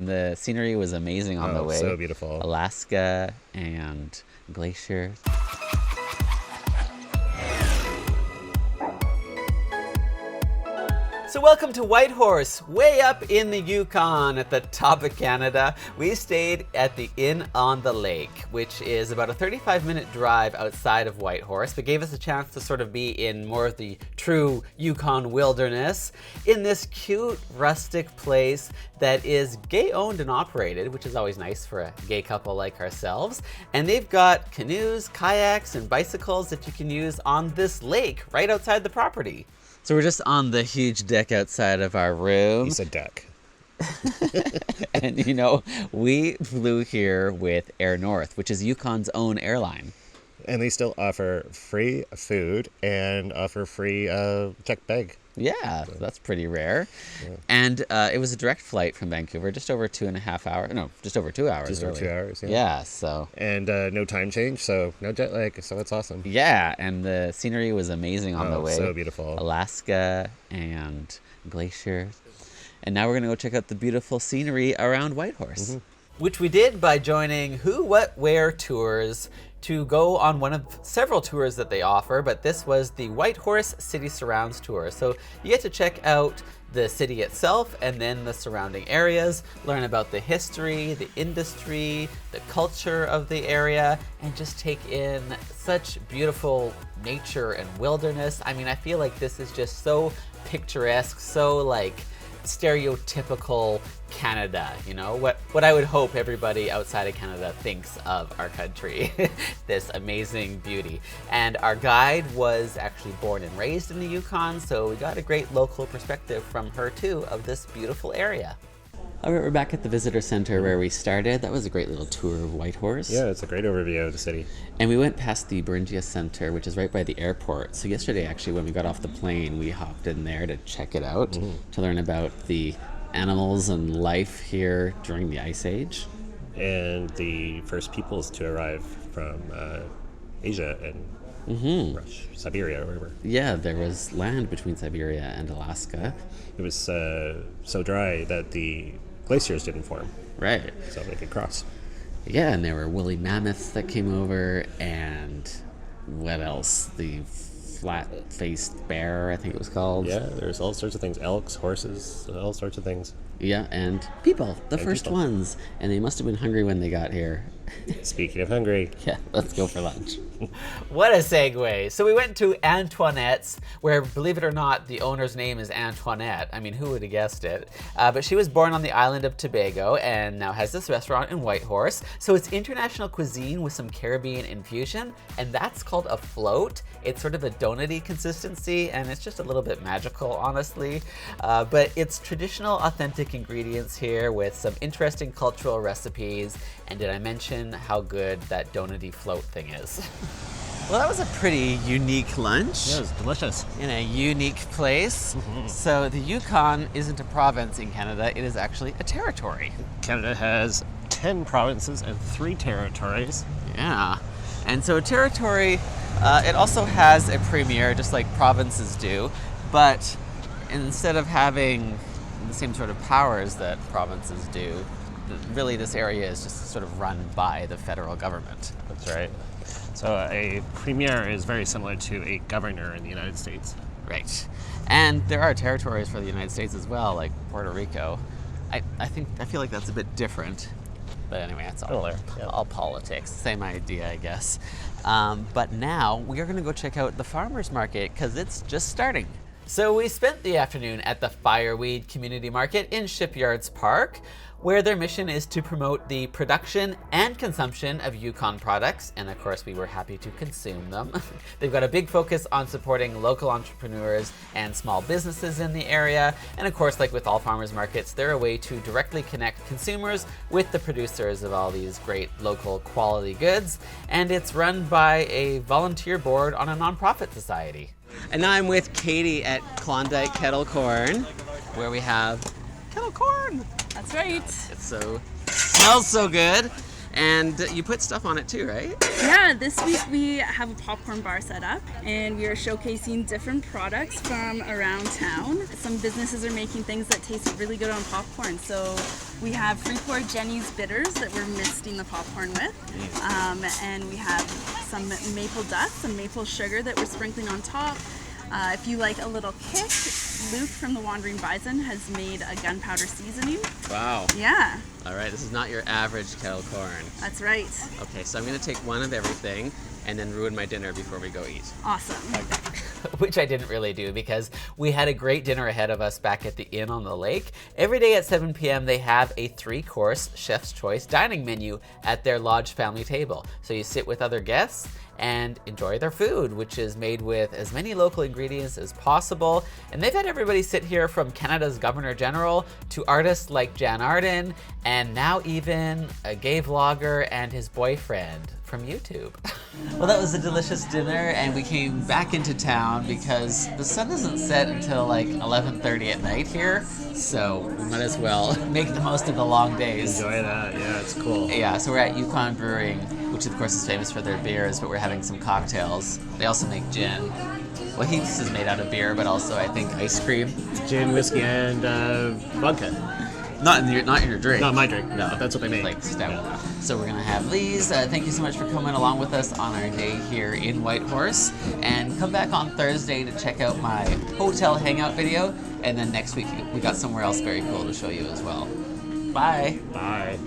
The scenery was amazing on the way. So beautiful. Alaska and glaciers. So welcome to Whitehorse, way up in the Yukon at the top of Canada. We stayed at the Inn on the Lake, which is about a 35-minute drive outside of Whitehorse, but gave us a chance to sort of be in more of the true Yukon wilderness in this cute, rustic place that is gay-owned and operated, which is always nice for a gay couple like ourselves. And they've got canoes, kayaks, and bicycles that you can use on this lake right outside the property. So we're just on the huge deck outside of our room. He said deck. And you know, we flew here with Air North, which is Yukon's own airline. And they still offer free food and offer free checked bag. Yeah, that's pretty rare. Yeah. And it was a direct flight from Vancouver, just over 2.5 hours. No, just over 2 hours. Just over 2 hours, yeah. Yeah, so. And no time change, so no jet lag, so it's awesome. Yeah, and the scenery was amazing on the way. So beautiful. Alaska and glaciers. And now we're going to go check out the beautiful scenery around Whitehorse. Mm-hmm. Which we did by joining Who, What, Where tours to go on one of several tours that they offer, but this was the Whitehorse City Surrounds tour. So you get to check out the city itself and then the surrounding areas, learn about the history, the industry, the culture of the area, and just take in such beautiful nature and wilderness. I mean, I feel like this is just so picturesque, so like stereotypical Canada, you know, what I would hope everybody outside of Canada thinks of our country. This amazing beauty. And our guide was actually born and raised in the Yukon, so we got a great local perspective from her too of this beautiful area. All right, we're back at the visitor center where we started. That was a great little tour of Whitehorse. Yeah, it's a great overview of the city. And we went past the Beringia Center, which is right by the airport. So yesterday, actually, when we got off the plane, we hopped in there to check it out, to learn about the animals and life here during the Ice Age. And the first peoples to arrive from Asia and Siberia or wherever. Yeah, there was land between Siberia and Alaska. It was so dry that the glaciers didn't form. Right. So they could cross. Yeah, and there were woolly mammoths that came over, and what else? The flat-faced bear, I think it was called. Yeah, there's all sorts of things. Elks, horses, all sorts of things. Yeah, and people, the first ones. And they must have been hungry when they got here. Speaking of hungry. Yeah, let's go for lunch. What a segue. So we went to Antoinettes, where, believe it or not, the owner's name is Antoinette. I mean, who would have guessed it? But she was born on the island of Tobago and now has this restaurant in Whitehorse. So it's international cuisine with some Caribbean infusion, and that's called a float. It's sort of a donut-y consistency, and it's just a little bit magical, honestly. But it's traditional, authentic ingredients here with some interesting cultural recipes. And did I mention how good that donut-y float thing is? Well, that was a pretty unique lunch. Yeah, it was delicious. In a unique place. So the Yukon isn't a province in Canada, it is actually a territory. Canada has 10 provinces and 3 territories. Yeah. And so a territory, it also has a premier, just like provinces do, but instead of having the same sort of powers that provinces do, really this area is just sort of run by the federal government. That's right. So a premier is very similar to a governor in the United States. Right. And there are territories for the United States as well, like Puerto Rico. I feel like that's a bit different. But anyway, that's all politics. Same idea, I guess. But now we are going to go check out the farmers market because it's just starting. So we spent the afternoon at the Fireweed Community Market in Shipyards Park, where their mission is to promote the production and consumption of Yukon products, and of course we were happy to consume them. They've got a big focus on supporting local entrepreneurs and small businesses in the area, and of course, like with all farmers markets, they're a way to directly connect consumers with the producers of all these great local quality goods, and it's run by a volunteer board on a nonprofit society. And now I'm with Katie at Klondike Kettle Corn, where we have Kettle Corn. That's right. It smells so good. And you put stuff on it too, right? Yeah, this week we have a popcorn bar set up and we are showcasing different products from around town. Some businesses are making things that taste really good on popcorn. So we have Freeport Jenny's bitters that we're misting the popcorn with. And we have some maple dust, some maple sugar that we're sprinkling on top. If you like a little kick, Luke from the Wandering Bison has made a gunpowder seasoning. Wow. Yeah, All right, this is not your average kettle corn. that's right. Okay, so I'm gonna take one of everything and then ruin my dinner before we go eat. Awesome. Which I didn't really do because we had a great dinner ahead of us back at the Inn on the Lake. Every day at 7 p.m. they have a 3-course chef's choice dining menu at their lodge family table. So you sit with other guests and enjoy their food, which is made with as many local ingredients as possible. And they've had everybody sit here from Canada's Governor General to artists like Jan Arden, and now even a gay vlogger and his boyfriend from YouTube. Well, that was a delicious dinner, and we came back into town because the sun doesn't set until like 11:30 at night here, so we might as well make the most of the long days. Enjoy that. Yeah, it's cool. Yeah, so we're at Yukon Brewing, which of course is famous for their beers, but we're having some cocktails. They also make gin. Well, Heath's is made out of beer, but also I think ice cream. Gin, whiskey, and vodka. Not in your drink. Not my drink. No, That's what they make. Like stout. So we're gonna have Lee's. Thank you so much for coming along with us on our day here in Whitehorse, and come back on Thursday to check out my hotel hangout video. And then next week we got somewhere else very cool to show you as well. Bye. Bye.